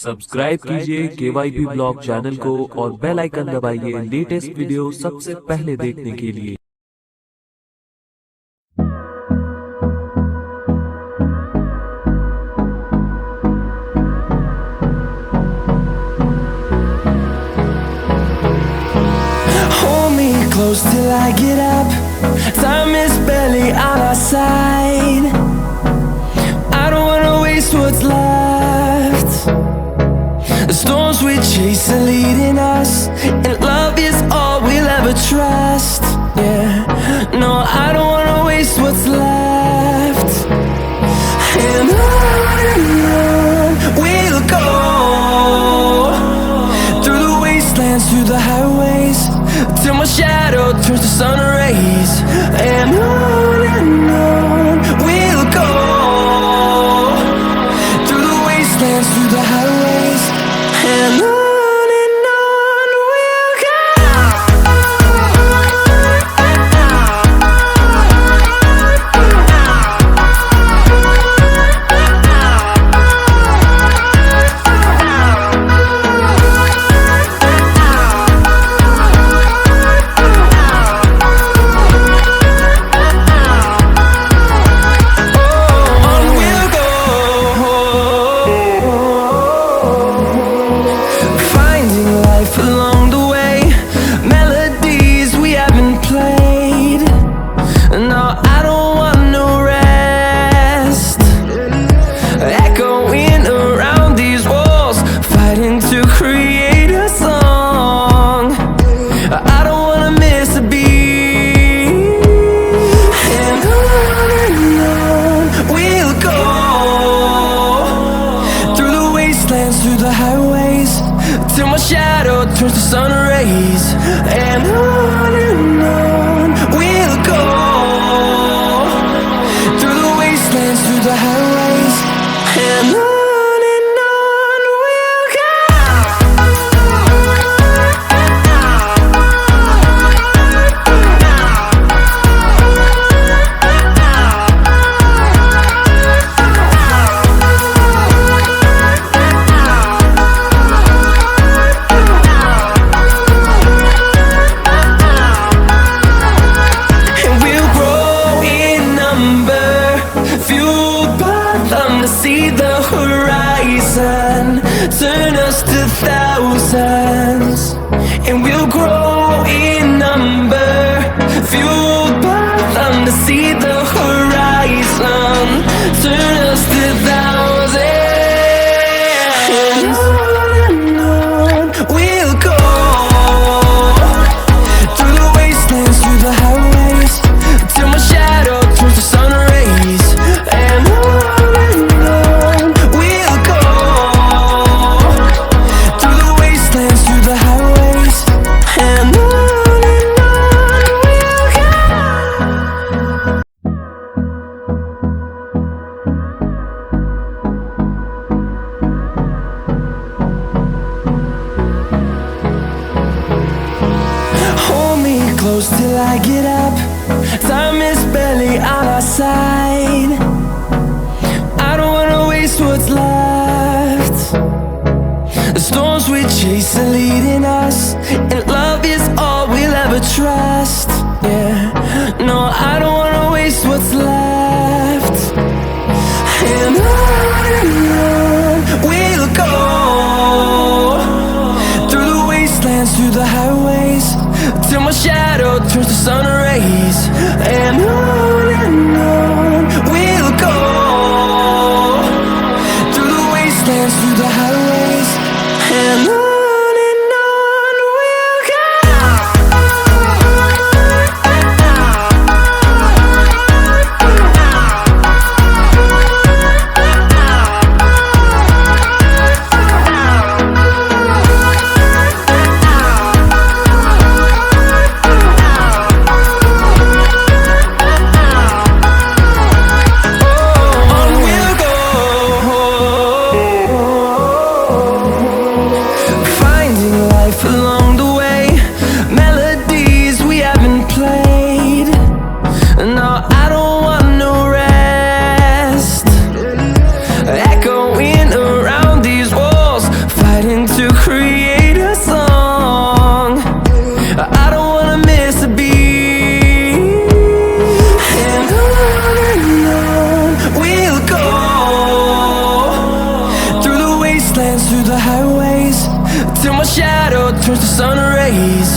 Subscribe कीजिए KYP blog channel को और बेल आइकन दबाइए लेटेस्ट वीडियो सबसे पहले देखने के लिए। Hold me close till I get up. Time is barely on our side. I don't wanna waste what's left. The storms we chase are leading us, and love is all we'll ever trust. Yeah, no, I don't wanna waste what's left. And on we'll go, through the wastelands, through the highways, till my shadow turns to sun rays. And on we'll go, through the wastelands, through the highways, and on we'll go. Along the way, melodies we haven't played. No, I don't want no rest. Echoing around these walls, fighting to create a song. I don't wanna miss a beat. And on we'll go, through the wastelands, through the highways, till my shadow turns to sun rays. And on we'll go, through the wastelands, through the highways, and on we'll go. To see the horizon turn us to thousands, and we'll grow in number, fueled by them. To see the horizon turn us to thousands, and on we'll go, through the wastelands, through the highways, till my shadow turns to sun rays. And close till I get up. Time is barely on our side. I don't wanna waste what's left. The storms we chase are leading us, and love is all we'll ever trust. Yeah, no, I don't wanna waste what's left. And on we'll go, through the wastelands, through the highways, till my shadow turns to sun rays. And on we'll go, through the wastelands, through the highways, and on. highways till my shadow turns to sun rays.